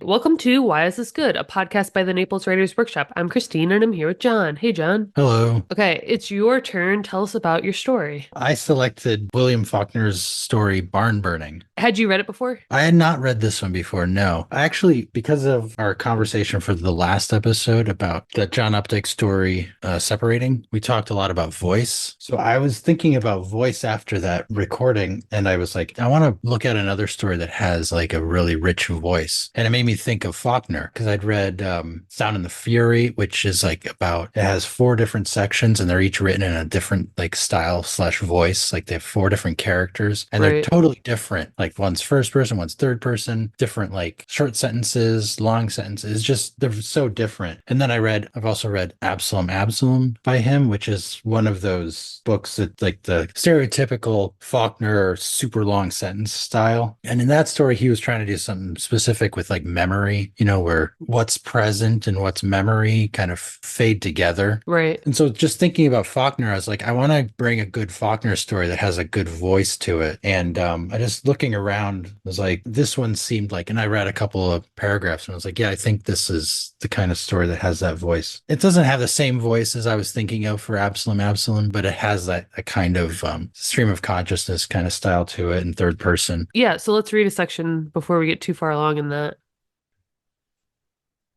Welcome to Why Is This Good? A podcast by the Naples Writers Workshop. I'm Christine and I'm here with John. Hey, John. Hello. Okay, it's your turn. Tell us about your story. I selected William Faulkner's story, Barn Burning. Had you read it before? I had not read this one before, no. I actually, because of our conversation for the last episode about the John Updike story separating, we talked a lot about voice. So I was thinking about voice after that recording, and I was like, I want to look at another story that has like a really rich voice. And it made me think of Faulkner because I'd read Sound and the Fury, which is like about, it has four different sections and they're each written in a different like style slash voice. Like they have four different characters and they're Right. totally different. Like one's first person, one's third person, different like short sentences, long sentences. Just they're so different. And then I've also read Absalom by him, which is one of those books that like the stereotypical Faulkner super long sentence style. And in that story, he was trying to do something specific with like memory, where what's present and what's memory kind of fade together. Right. And so just thinking about Faulkner, I was like, I want to bring a good Faulkner story that has a good voice to it. And I just looking around was like, this one seemed like, and I read a couple of paragraphs and I was like, yeah, I think this is the kind of story that has that voice. It doesn't have the same voice as I was thinking of for Absalom, but it has that a kind of stream of consciousness kind of style to it in third person. Yeah, so let's read a section before we get too far along in that.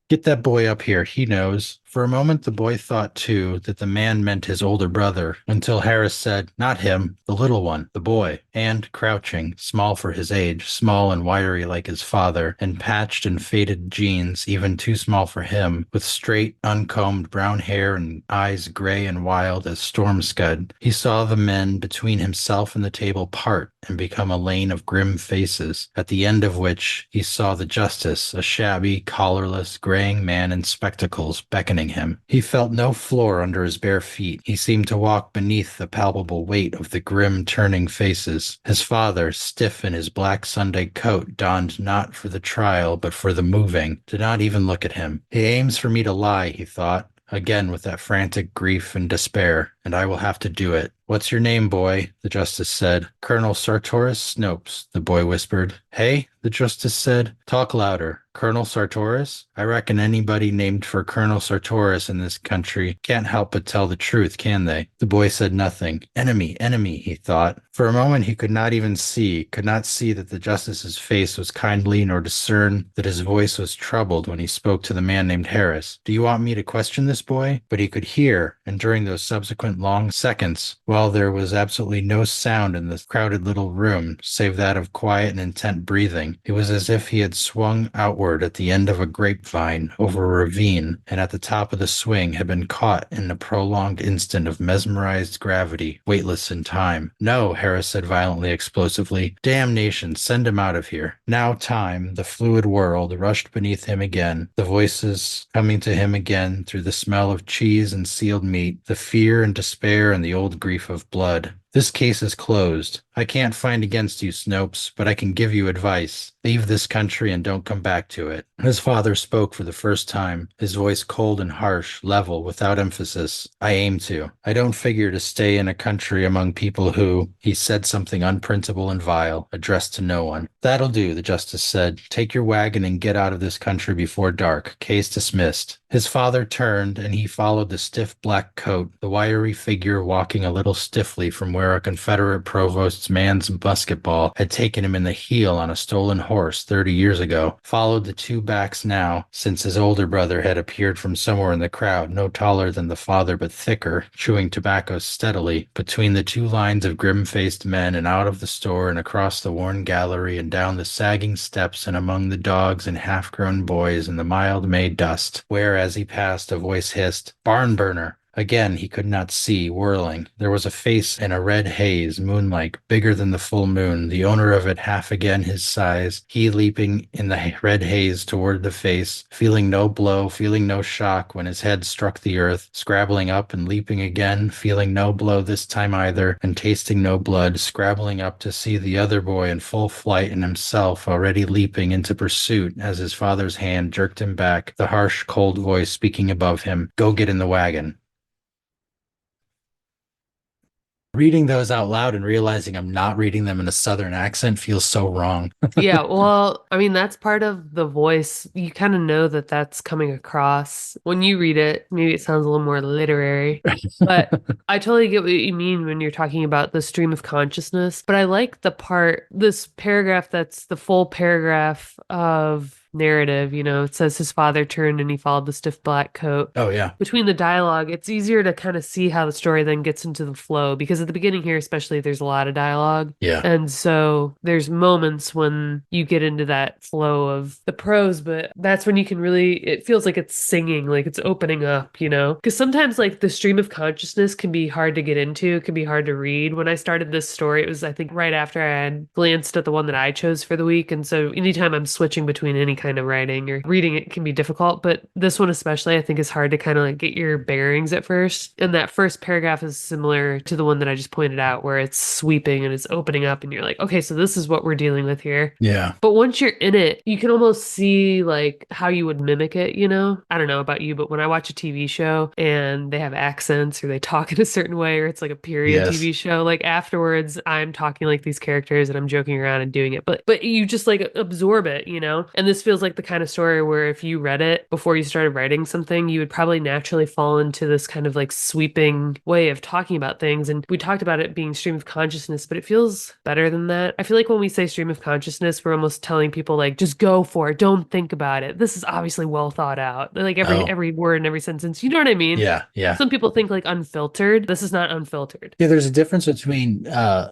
Get that boy up here. He knows. For a moment, the boy thought, too, that the man meant his older brother, until Harris said, not him, the little one, the boy. And, crouching, small for his age, small and wiry like his father, and patched and faded jeans, even too small for him, with straight, uncombed brown hair and eyes gray and wild as storm scud, he saw the men between himself and the table part and become a lane of grim faces, at the end of which he saw the justice, a shabby, collarless, graying man in spectacles, beckoning him. He felt no floor under his bare feet. He seemed to walk beneath the palpable weight of the grim turning faces. His father, stiff in his black Sunday coat, donned not for the trial but for the moving, did not even look at him. He aims for me to lie, he thought, again with that frantic grief and despair, and I will have to do it. What's your name, boy? The justice said. Colonel Sartoris Snopes, the boy whispered. Hey? The justice said. Talk louder. Colonel Sartoris? I reckon anybody named for Colonel Sartoris in this country can't help but tell the truth, can they? The boy said nothing. Enemy, he thought. For a moment he could not see that the justice's face was kindly, nor discern that his voice was troubled when he spoke to the man named Harris. Do you want me to question this boy? But he could hear, and during those subsequent long seconds, while there was absolutely no sound in the crowded little room, save that of quiet and intent breathing, it was as if he had swung outward at the end of a grapevine over a ravine, and at the top of the swing had been caught in a prolonged instant of mesmerized gravity, weightless in time. No, Harris said violently, explosively. Damnation, send him out of here. Now time, the fluid world, rushed beneath him again, the voices coming to him again through the smell of cheese and sealed meat, the fear and despair and the old grief of blood. This case is closed. I can't find against you, Snopes, but I can give you advice. Leave this country and don't come back to it. His father spoke for the first time, his voice cold and harsh, level, without emphasis. I aim to. I don't figure to stay in a country among people who, he said something unprintable and vile, addressed to no one. That'll do, the justice said. Take your wagon and get out of this country before dark. Case dismissed. His father turned, and he followed the stiff black coat, the wiry figure walking a little stiffly from where a Confederate provost's man's musket ball had taken him in the heel on a stolen horse 30 years ago, followed the two backs now, since his older brother had appeared from somewhere in the crowd, no taller than the father but thicker, chewing tobacco steadily, between the two lines of grim-faced men, and out of the store and across the worn gallery and down the sagging steps and among the dogs and half-grown boys in the mild May dust, where, as he passed, a voice hissed, "Barn burner!" Again he could not see, whirling. There was a face in a red haze, moonlike, bigger than the full moon, the owner of it half again his size, he leaping in the red haze toward the face, feeling no blow, feeling no shock when his head struck the earth, scrabbling up and leaping again, feeling no blow this time either, and tasting no blood, scrabbling up to see the other boy in full flight and himself already leaping into pursuit as his father's hand jerked him back, the harsh, cold voice speaking above him, "Go get in the wagon." Reading those out loud and realizing I'm not reading them in a Southern accent feels so wrong. Yeah, well, I mean, that's part of the voice. You kind of know that that's coming across when you read it. Maybe it sounds a little more literary, but I totally get what you mean when you're talking about the stream of consciousness. But I like this paragraph that's the full paragraph of narrative. It says his father turned and he followed the stiff black coat. Oh, yeah. Between the dialogue, it's easier to kind of see how the story then gets into the flow because at the beginning here, especially, there's a lot of dialogue. Yeah. And so there's moments when you get into that flow of the prose, but that's when you can really, it feels like it's singing, like it's opening up, Because sometimes like the stream of consciousness can be hard to get into, it can be hard to read. When I started this story, it was, I think, right after I had glanced at the one that I chose for the week. And so anytime I'm switching between any kind of writing or reading, it can be difficult. But this one especially, I think, is hard to kind of like get your bearings at first. And that first paragraph is similar to the one that I just pointed out, where it's sweeping and it's opening up and you're like, okay, so this is what we're dealing with here. Yeah. But once you're in it, you can almost see like how you would mimic it, I don't know about you, but when I watch a TV show and they have accents or they talk in a certain way, or it's like a period Yes. TV show, like afterwards I'm talking like these characters and I'm joking around and doing it. But you just like absorb it, And this feels like the kind of story where if you read it before you started writing something, you would probably naturally fall into this kind of like sweeping way of talking about things. And we talked about it being stream of consciousness, but it feels better than that. I feel like when we say stream of consciousness, we're almost telling people like, just go for it. Don't think about it. This is obviously well thought out. Like Oh, every word and every sentence. You know what I mean? yeah. Yeah. Some people think like unfiltered. This is not unfiltered. Yeah, there's a difference between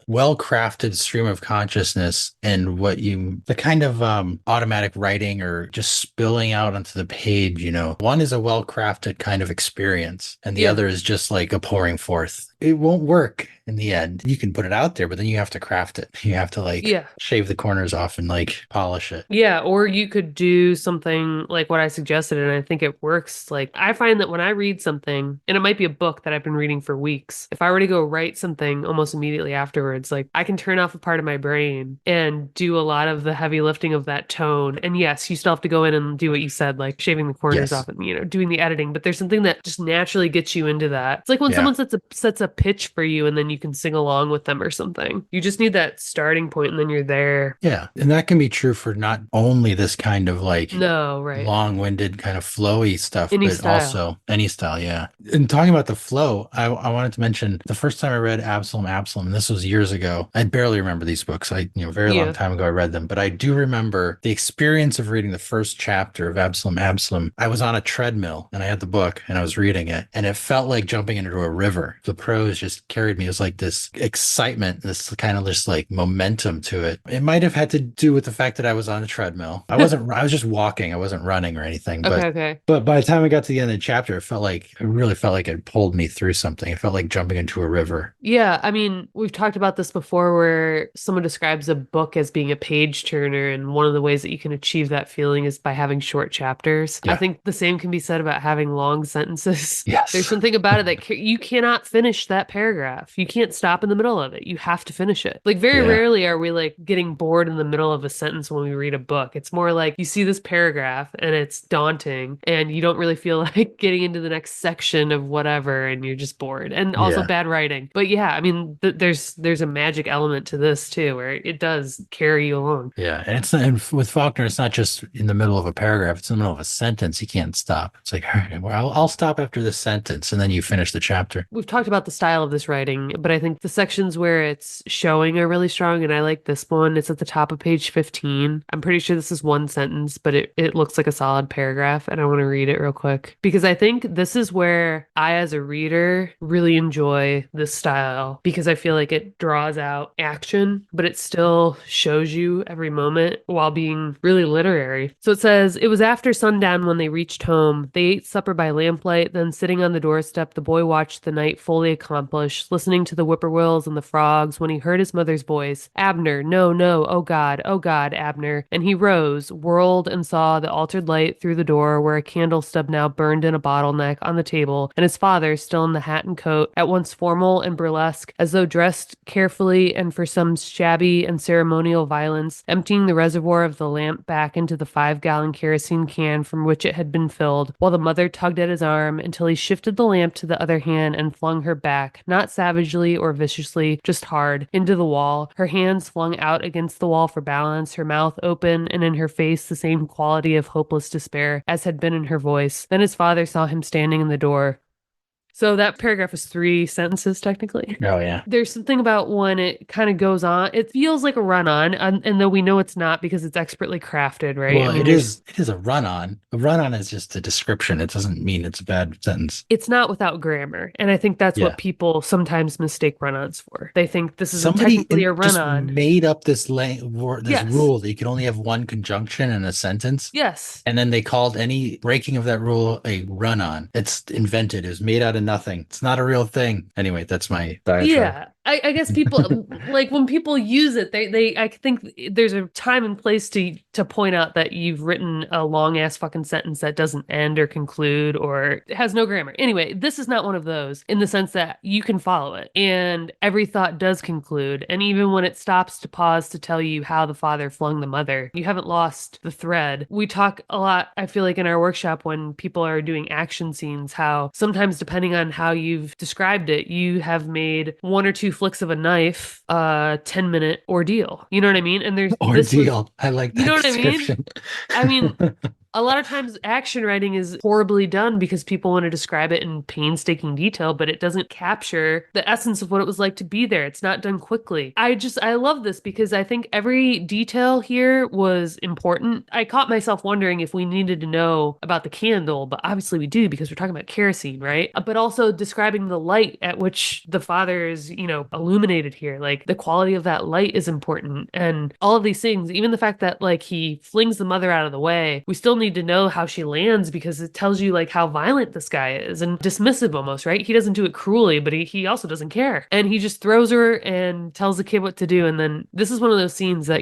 well-crafted stream of consciousness and the kind of automatic writing or just spilling out onto the page, One is a well-crafted kind of experience, and the Yeah. other is just like a pouring forth. It won't work in the end. You can put it out there, but then you have to craft it. You have to like Yeah. shave the corners off and like polish it. Yeah, or you could do something like what I suggested, and I think it works. Like, I find that when I read something, and it might be a book that I've been reading for weeks, if I were to go write something almost immediately afterwards, like I can turn off a part of my brain and do a lot of the heavy lifting of that tone. And yes, you still have to go in and do what you said, like shaving the corners Yes. off and, doing the editing, but there's something that just naturally gets you into that. It's like when Yeah. someone sets a pitch for you and then you can sing along with them or something. You just need that starting point and then you're there. Yeah. And that can be true for not only this kind of like No, right. long-winded kind of flowy stuff, Any but style. also any style. Yeah. And talking about the flow, I wanted to mention the first time I read Absalom, and this was years ago. I barely remember these books. Very long Yeah. time ago I read them, but I do remember the experience of reading the first chapter of Absalom. I was on a treadmill and I had the book and I was reading it, and it felt like jumping into a river. The prose just carried me. It was like this excitement, this kind of just like momentum to it. It might have had to do with the fact that I was on a treadmill. I was just walking. I wasn't running or anything, Okay, but okay. but by the time I got to the end of the chapter, it really felt like it pulled me through something. It felt like jumping into a river. Yeah, I mean, we've talked about this before where someone describes a book as being a page turner, and one of the ways that you can achieve that feeling is by having short chapters. I Yeah. think the same can be said about having long sentences. There's Yes. something about it that you cannot finish that paragraph. You can't stop in the middle of it. You have to finish it. Like, very Yeah. rarely are we like getting bored in the middle of a sentence when we read a book. It's more like you see this paragraph and it's daunting and you don't really feel like getting into the next section of whatever and you're just bored. And also Yeah. bad writing. But yeah, I mean, there's a magic element to this too, where it does carry you along. Yeah. And with Faulkner, it's not just in the middle of a paragraph, it's in the middle of a sentence. He can't stop. It's like, all right, well, I'll stop after this sentence, and then you finish the chapter. We've talked about the style of this writing, but I think the sections where it's showing are really strong, and I like this one. It's at the top of page 15. I'm pretty sure this is one sentence, but it looks like a solid paragraph, and I want to read it real quick because I think this is where I, as a reader, really enjoy this style because I feel like it draws out action, but it still shows you every moment while being really literary. So it says, it was after sundown when they reached home. They ate supper by lamplight, then sitting on the doorstep, the boy watched the night fully accomplished, listening to the whippoorwills and the frogs when he heard his mother's voice, Abner, no, no, oh God, Abner. And he rose, whirled, and saw the altered light through the door where a candle stub now burned in a bottleneck on the table, and his father, still in the hat and coat, at once formal and burlesque, as though dressed carefully and for some shabby and ceremonial violence, emptying the reservoir of the lamp back into the 5-gallon kerosene can from which it had been filled, while the mother tugged at his arm until he shifted the lamp to the other hand and flung her back back, not savagely or viciously, just hard, into the wall, her hands flung out against the wall for balance, her mouth open, and in her face the same quality of hopeless despair as had been in her voice. Then his father saw him standing in the door. So that paragraph is 3 sentences technically. Oh yeah. There's something about when it kind of goes on. It feels like a run on, and though we know it's not because it's expertly crafted, right? I Well, mean, there's it is a run on. A run on is just a description. It doesn't mean it's a bad sentence. it's not without grammar, and I think that's Yeah. what people sometimes mistake run-ons for. They think this isn't Somebody technically a just run-on. made up this Yes, rule that you can only have one conjunction in a sentence. yes. And then they called any breaking of that rule a run on. It's invented. It was made out of nothing. It's not a real thing. Anyway, that's my diatribe. Yeah, I guess people like when people use it, they I think there's a time and place to point out that you've written a long ass fucking sentence that doesn't end or conclude or has no grammar. Anyway, this is not one of those in the sense that you can follow it and every thought does conclude. And even when it stops to pause to tell you how the father flung the mother, you haven't lost the thread. We talk a lot, I feel like, in our workshop when people are doing action scenes, how sometimes depending on how you've described it, you have made one or two flicks of a knife a 10-minute ordeal. You know what I mean? And there's this was, Ordeal. I like you know that what I mean? description. I mean, a lot of times action writing is horribly done because people want to describe it in painstaking detail, but it doesn't capture the essence of what it was like to be there. It's not done quickly. I love this because I think every detail here was important. I caught myself wondering if we needed to know about the candle, but obviously we do because we're talking about kerosene, right? But also describing the light at which the father is, illuminated here. Like the quality of that light is important. And all of these things, even the fact that like he flings the mother out of the way, we still need to know how she lands because it tells you like how violent this guy is and dismissive almost, right? He doesn't do it cruelly, but he also doesn't care. And he just throws her and tells the kid what to do. And then this is one of those scenes that,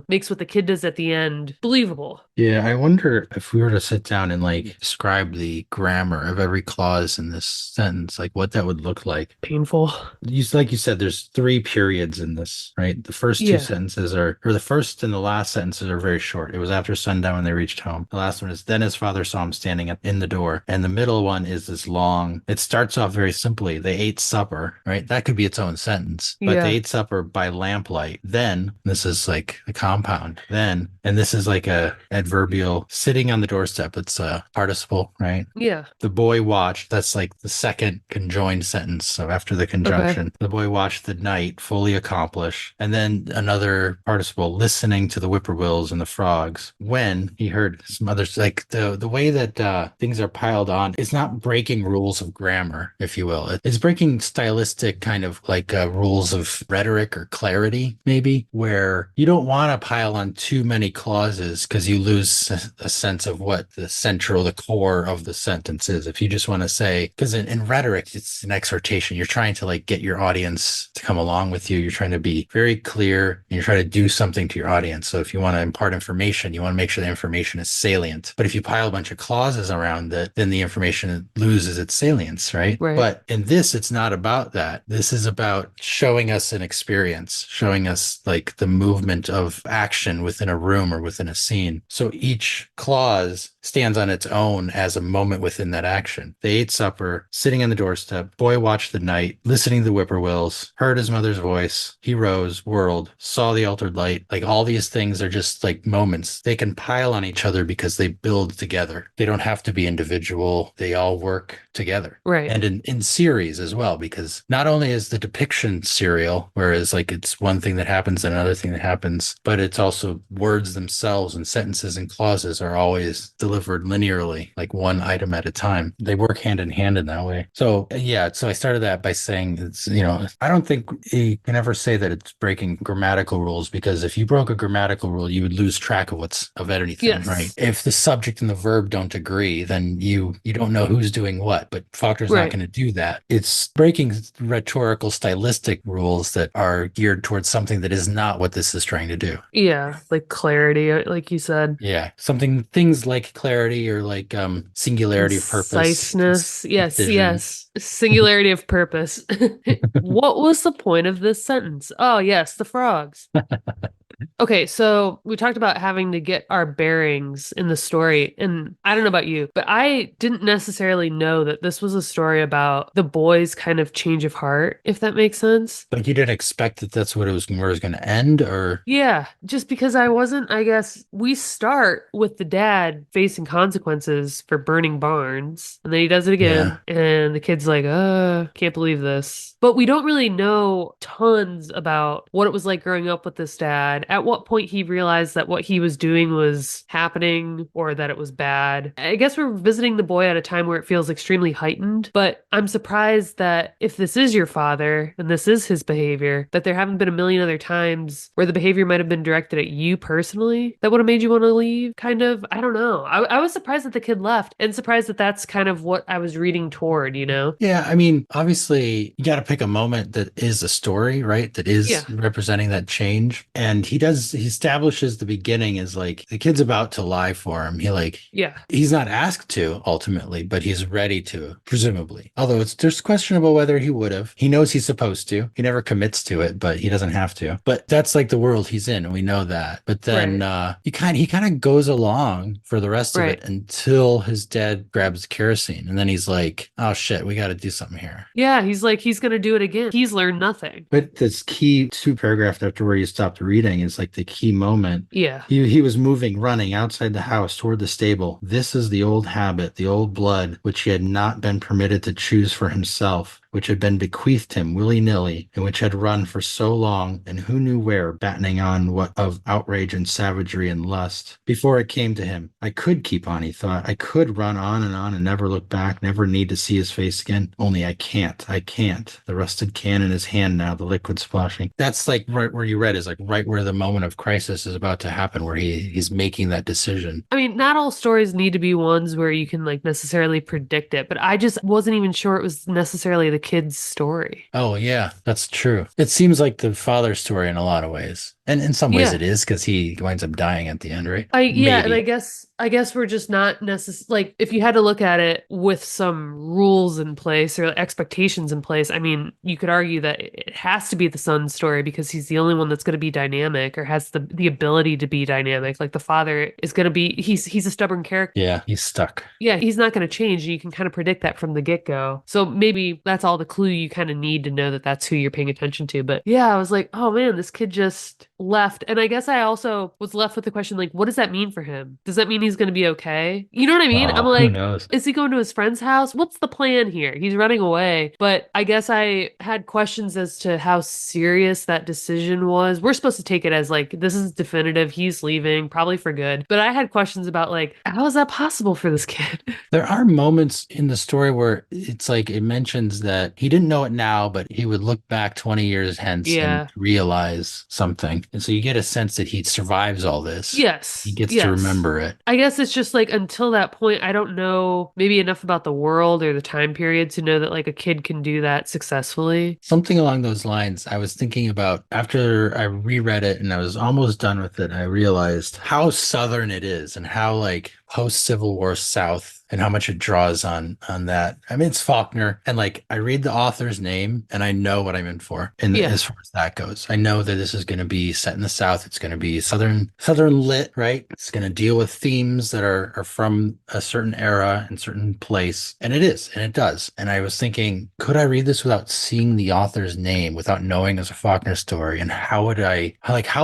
makes what the kid does at the end believable. Yeah, I wonder if we were to sit down and like describe the grammar of every clause in this sentence, like what that would look like. Painful. Like you said, there's 3 periods in this, right? The first two Yeah. sentences or the first and the last sentences are very short. It was after sundown when they reached home. The last one is then his father saw him standing in the door. And the middle one is this long, it starts off very simply. They ate supper, right? That could be its own sentence, but they Yeah. ate supper by lamplight. Then, this is like a compound. Then, and this is like a adverbial sitting on the doorstep. It's a participle, right? Yeah. The boy watched, that's like the second conjoined sentence. So after the Okay. conjunction, the boy watched the night fully accomplish. And then another participle, listening to the whippoorwills and the frogs when he heard his mother's, like the way that things are piled on is not breaking rules of grammar, if you will. It's breaking stylistic kind of like rules of rhetoric or clarity, maybe, where you don't want to pile on too many clauses because you lose a sense of what the core of the sentence is. If you just want to say, because in rhetoric, it's an exhortation. You're trying to like get your audience to come along with you. You're trying to be very clear and you're trying to do something to your audience. So if you want to impart information, you want to make sure the information is salient. But if you pile a bunch of clauses around it, then the information loses its salience, right? Right. But in this, it's not about that. This is about showing us an experience, showing us like the movement of action within a room or within a scene. So each clause stands on its own as a moment within that action. They ate supper, sitting on the doorstep. Boy watched the night, listening to the whippoorwills, heard his mother's voice. He rose, whirled, saw the altered light. Like all these things are just like moments. They can pile on each other because they build together. They don't have to be individual. They all work together. Right. And in series as well, because not only is the depiction serial, whereas like it's one thing that happens and another thing that happens, but it's also words themselves and sentences and clauses are always delivered linearly, like one item at a time. They work hand in hand in that way. So yeah, so I started that by saying it's, I don't think you can ever say that it's breaking grammatical rules, because if you broke a grammatical rule, you would lose track of anything, Yes. right? If the subject and the verb don't agree, then you don't know who's doing what. But Faulkner's not Right. going to do that. It's breaking rhetorical stylistic rules that are geared towards something that is not what this is trying to do. Yeah. Like clarity, like you said. Yeah, things like clarity or like singularity of purpose, Conciseness. Yes, concision. yes. Singularity of purpose. What was the point of this sentence? Oh, yes, the frogs. Okay, so we talked about having to get our bearings in the story, and I don't know about you, but I didn't necessarily know that this was a story about the boy's kind of change of heart, if that makes sense. Like you didn't expect that that's what it was where it was going to end, or Yeah, just because I wasn't, I guess we start with the dad facing consequences for burning barns, and then he does it yeah. again, and the kid's like, can't believe this. But we don't really know tons about what it was like growing up with this dad, at what point he realized that what he was doing was happening or that it was bad. I guess we're visiting the boy at a time where it feels extremely heightened, but I'm surprised that if this is your father and this is his behavior, that there haven't been a million other times where the behavior might have been directed at you personally that would have made you want to leave. Kind of, I don't know. I was surprised that the kid left and surprised that that's kind of what I was reading toward, you know? Yeah, I mean, obviously, you got to pick a moment that is a story, right? That is Yeah. representing that change. And he establishes the beginning as like the kid's about to lie for him. Yeah. He's not asked to ultimately, but he's ready to, presumably. Although it's just questionable whether he would have. He knows he's supposed to. He never commits to it, but he doesn't have to. But that's like the world he's in, and we know that. But then Right. he kind of goes along for the rest of it Right. until his dad grabs kerosene. And then he's like, oh shit, we got to do something here. Yeah, he's like, he's gonna do it again. He's learned nothing. But this key two paragraph after where you stopped reading is like the key moment. Yeah. He was moving, running outside the house toward the stable. This is the old habit, the old blood, which he had not been permitted to choose for himself, which had been bequeathed him willy-nilly, and which had run for so long, and who knew where, battening on what of outrage and savagery and lust. Before it came to him, I could keep on, he thought. I could run on and never look back, never need to see his face again. Only I can't. I can't. The rusted can in his hand now, the liquid splashing. That's like right where you read is like right where the moment of crisis is about to happen, where he's making that decision. I mean, not all stories need to be ones where you can like necessarily predict it, but I just wasn't even sure it was necessarily the kid's story. Oh, yeah, that's true. It seems like the father story in a lot of ways. And in some ways Yeah. it is because he winds up dying at the end, right? Yeah, and Maybe. I guess we're just not like if you had to look at it with some rules in place or expectations in place, I mean, you could argue that it has to be the son's story because he's the only one that's going to be dynamic or has the ability to be dynamic. Like the father is going to be he's a stubborn character. Yeah, he's stuck. Yeah, he's not going to change. You can kind of predict that from the get-go. So maybe that's all the clue you kind of need to know that that's who you're paying attention to. But yeah, I was like, oh man, this kid just left. And I guess I also was left with the question, like, what does that mean for him? Does that mean he's going to be okay? You know what I mean? I'm Who like, knows? is he going to his friend's house? What's the plan here? He's running away. But I guess I had questions as to how serious that decision was. We're supposed to take it as like, this is definitive. He's leaving, probably for good. But I had questions about like, how is that possible for this kid? There are moments in the story where it's like it mentions that he didn't know it now, but he would look back 20 years hence and Yeah. realize something. And so you get a sense that he survives all this. He Yes. gets to Yes. remember it. I guess it's just like until that point, I don't know maybe enough about the world or the time period to know that like a kid can do that successfully. Something along those lines. I was thinking about after I reread it and I was almost done with it, I realized how southern it is and how like post Civil War South and how much it draws on that. I mean, it's Faulkner, and like I read the author's name and I know what I'm in for. And Yeah. as far as that goes, I know that this is going to be set in the South. It's going to be southern lit, right? It's going to deal with themes that are from a certain era and certain place, and it is, and it does. And I was thinking, could I read this without seeing the author's name, without knowing it's a Faulkner story? And how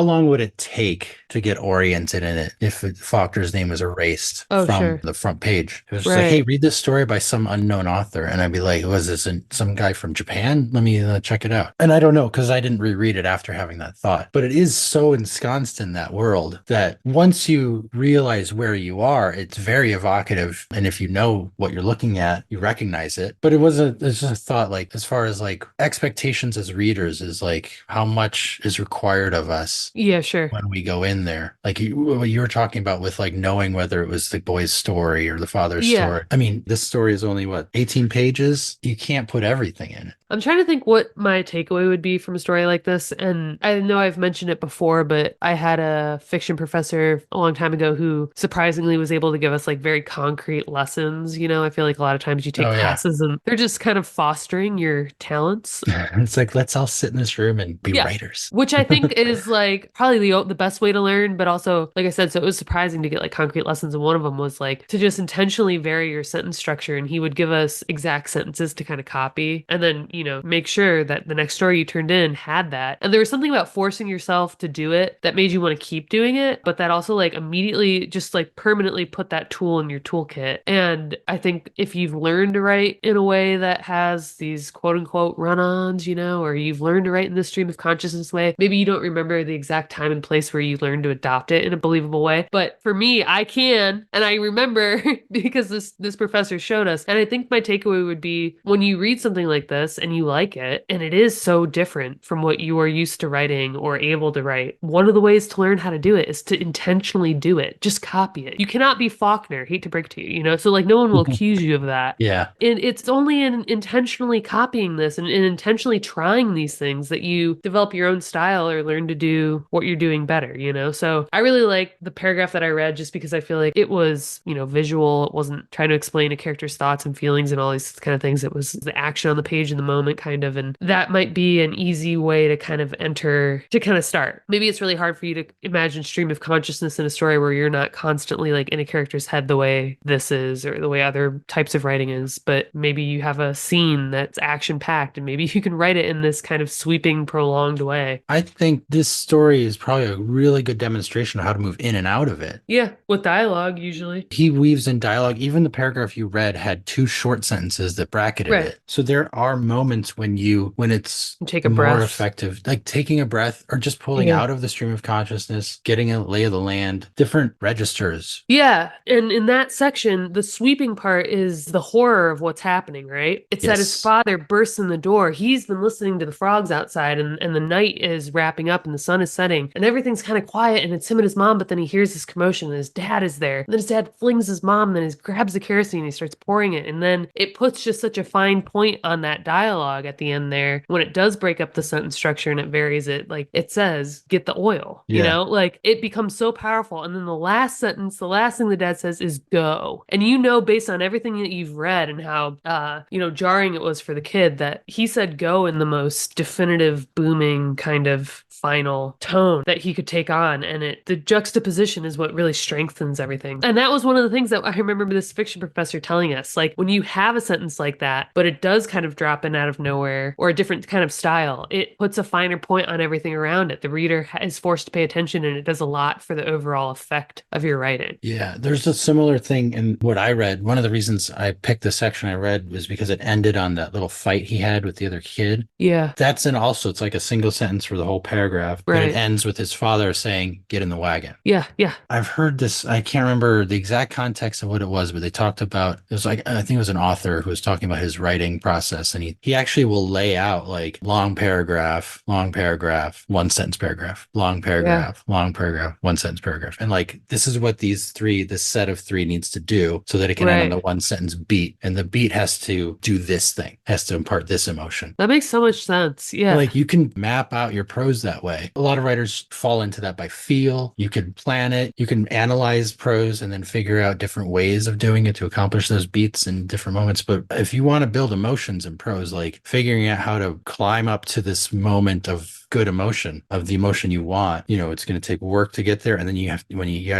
long would it take to get oriented in it if Faulkner's name was erased Oh, from sure. the front page? It was just like, hey, Right. read this story by some unknown author. And I'd be like, was this some guy from Japan? Let me check it out. And I don't know because I didn't reread it after having that thought. But it is so ensconced in that world that once you realize where you are, it's very evocative. And if you know what you're looking at, you recognize it. But it's just a thought like, as far as like expectations as readers is like how much is required of us Yeah, sure. when we go in there. Like what you were talking about with like knowing whether it was the boy's story or the father's Yeah. story. I mean, this story is only what, 18 pages? You can't put everything in it. I'm trying to think what my takeaway would be from a story like this. And I know I've mentioned it before, but I had a fiction professor a long time ago who surprisingly was able to give us like very concrete lessons. I feel like a lot of times you take Oh yeah. classes and they're just kind of fostering your talents. It's like let's all sit in this room and be Yeah. writers. Which I think is like probably the best way to learn, but also, like I said, so it was surprising to get like concrete lessons. And one of them was like to just intentionally vary your sentence structure. And he would give us exact sentences to kind of copy and then, make sure that the next story you turned in had that. And there was something about forcing yourself to do it that made you want to keep doing it, but that also like immediately just like permanently put that tool in your toolkit. And I think if you've learned to write in a way that has these quote unquote run-ons, or you've learned to write in the stream of consciousness way, maybe you don't remember the exact time and place where you learned to adopt it in a believable way. But for me, I can, and I remember because this professor showed us. And I think my takeaway would be when you read something like this and you like it, and it is so different from what you are used to writing or able to write, one of the ways to learn how to do it is to intentionally do it. Just copy it. You cannot be Faulkner, hate to break to you, So like no one will accuse you of that. Yeah. And it's only in intentionally copying this and intentionally trying these things that you develop your own style or learn to do what you're doing better. So I really like the paragraph that I read just because I feel like it was, visual. It wasn't trying to explain a character's thoughts and feelings and all these kind of things. It was the action on the page in the moment kind of. And that might be an easy way to kind of start. Maybe it's really hard for you to imagine stream of consciousness in a story where you're not constantly like in a character's head the way this is or the way other types of writing is, but maybe you have a scene that's action packed and maybe you can write it in this kind of sweeping, prolonged way. I think this story is probably a really good demonstration of how to move in and out of it. Yeah, with dialogue usually. He weaves in dialogue. Even the paragraph you read had two short sentences that bracketed Right. it. So there are moments when it's Take a more breath. effective, like taking a breath or just pulling Yeah. out of the stream of consciousness, getting a lay of the land, different registers. Yeah, and in that section, the sweeping part is the horror of what's happening, right? It's that his Yes. father bursts in the door. He's been listening to the frogs outside, and the night is wrapping up, and the sun is setting, and everything's kind of quiet, and it's him and his mom, but then he hears this commotion, and his dad is there. And then his dad flings his mom, and then he grabs the kerosene, and he starts pouring it, and then it puts just such a fine point on that dialogue at the end there. When it does break up the sentence structure and it varies it, like it says, get the oil, Yeah. Like it becomes so powerful. And then the last sentence, the last thing the dad says is go. And based on everything that you've read and how, jarring it was for the kid that he said go in the most definitive, booming kind of final tone that he could take on. And the juxtaposition is what really strengthens everything. And that was one of the things that I remember this fiction professor telling us, like when you have a sentence like that, but it does kind of drop in out of nowhere or a different kind of style, it puts a finer point on everything around it. The reader is forced to pay attention and it does a lot for the overall effect of your writing. Yeah, there's a similar thing in what I read. One of the reasons I picked the section I read was because it ended on that little fight he had with the other kid. Yeah. That's it's like a single sentence for the whole paragraph, but Right. it ends with his father saying, get in the wagon. Yeah. Yeah. I've heard this, I can't remember the exact context of what it was, but they talked about, it was like, I think it was an author who was talking about his writing process. And he actually will lay out like long paragraph, one sentence paragraph, long paragraph, long paragraph, one sentence paragraph. And like, this is what this set of three needs to do so that it can end on the one sentence beat. And the beat has to do this thing, has to impart this emotion. That makes so much sense. Yeah. Like you can map out your prose that way. A lot of writers fall into that by feel. You can plan it. You can analyze prose and then figure out different ways of doing it to accomplish those beats in different moments. But if you want to build emotions in prose, like figuring out how to climb up to this moment of good emotion, of the emotion you want, it's going to take work to get there. And then you got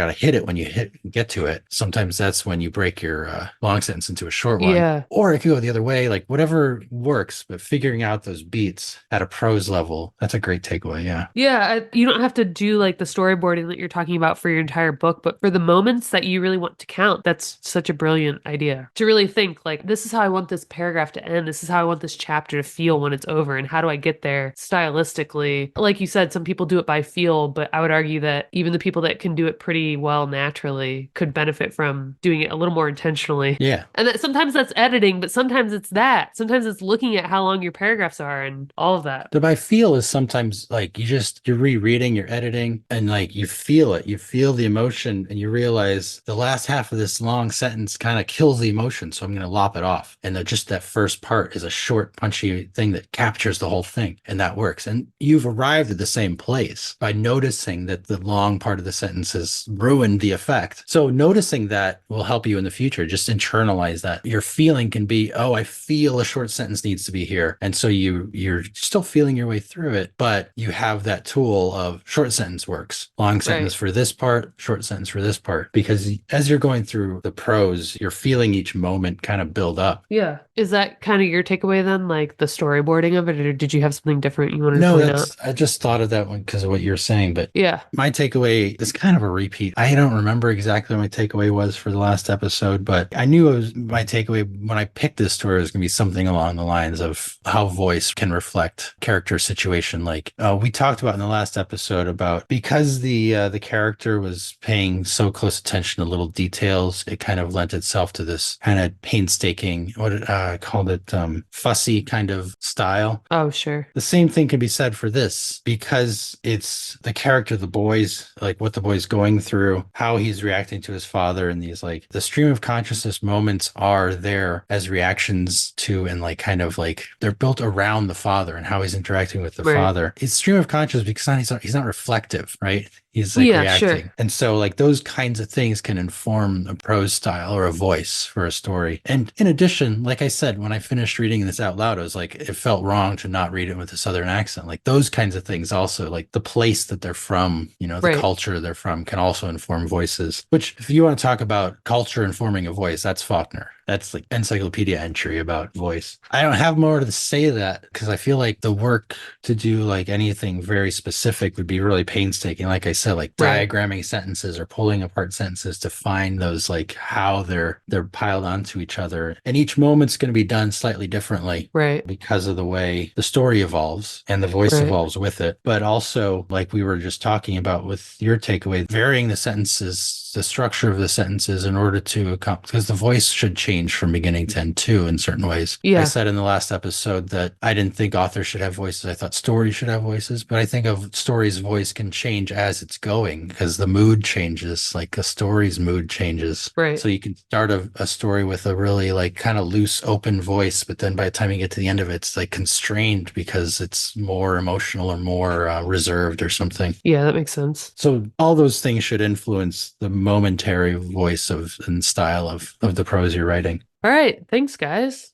to hit it when you get to it. Sometimes that's when you break your long sentence into a short one. Yeah. Or it could go the other way, like whatever works, but figuring out those beats at a prose level, that's a great takeaway. Yeah. Yeah. You don't have to do like the storyboarding that you're talking about for your entire book, but for the moments that you really want to count, that's such a brilliant idea to really think like, this is how I want this paragraph to end. This is how I want this chapter to feel when it's over. And how do I get there stylistically? Like you said, some people do it by feel, but I would argue that even the people that can do it pretty well naturally could benefit from doing it a little more intentionally. Yeah. And that sometimes that's editing, but sometimes it's that. Sometimes it's looking at how long your paragraphs are and all of that. The by feel is sometimes like like you're rereading, you're editing, and like you feel it. You feel the emotion, and you realize the last half of this long sentence kind of kills the emotion. So I'm going to lop it off. And just that first part is a short, punchy thing that captures the whole thing. And that works. And you've arrived at the same place by noticing that the long part of the sentence has ruined the effect. So noticing that will help you in the future. Just internalize that. Your feeling can be, oh, I feel a short sentence needs to be here. And so you're still feeling your way through it, but you have that tool of short sentence works, long sentence Right. for this part, short sentence for this part. Because as you're going through the prose, you're feeling each moment kind of build up. Yeah. Is that kind of your takeaway then, like the storyboarding of it, or did you have something different you wanted to No, point out? I just thought of that one because of what you're saying, but Yeah. my takeaway is kind of a repeat. I don't remember exactly what my takeaway was for the last episode, but I knew it was my takeaway when I picked this story was going to be something along the lines of how voice can reflect character situation. Like we talked about in the last episode about because the character was paying so close attention to little details, it kind of lent itself to this kind of painstaking, I called it fussy kind of style. Oh, sure. The same thing can be said for this because it's the character, the boys, like what the boy's going through, how he's reacting to his father, and these like the stream of consciousness moments are there as reactions to and like kind of like they're built around the father and how he's interacting with the Right. father. It's stream of consciousness because he's not reflective, right? He's like Yeah, sure. reacting. And so like those kinds of things can inform a prose style or a voice for a story. And in addition, like I said, when I finished reading this out loud, I was like, it felt wrong to not read it with a Southern accent. Like those kinds of things also, like the place that they're from, the Right. culture they're from can also inform voices, which if you want to talk about culture informing a voice, that's Faulkner. That's like encyclopedia entry about voice. I don't have more to say that because I feel like the work to do like anything very specific would be really painstaking. Like I said, like Right. diagramming sentences or pulling apart sentences to find those like how they're piled onto each other. And each moment's going to be done slightly differently Right. because of the way the story evolves and the voice Right. evolves with it. But also, like we were just talking about with your takeaway, varying the sentences, the structure of the sentences in order to accomplish, because the voice should change from beginning to end too in certain ways. I Yeah. said in the last episode that I didn't think authors should have voices. I thought stories should have voices, but I think a story's voice can change as it's going because the mood changes, like a story's mood changes. Right. So you can start a story with a really like kind of loose, open voice, but then by the time you get to the end of it, it's like constrained because it's more emotional or more reserved or something. Yeah, that makes sense. So all those things should influence the momentary voice of and style of the prose you're writing. All right. Thanks, guys.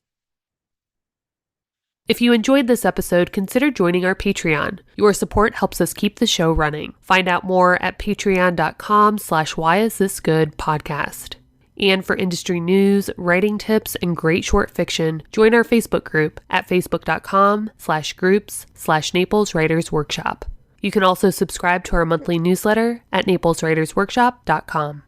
If you enjoyed this episode, consider joining our Patreon. Your support helps us keep the show running. Find out more at patreon.com/whyisthisgoodpodcast. And for industry news, writing tips, and great short fiction, join our Facebook group at facebook.com/groups/Naples Writers Workshop. You can also subscribe to our monthly newsletter at napleswritersworkshop.com.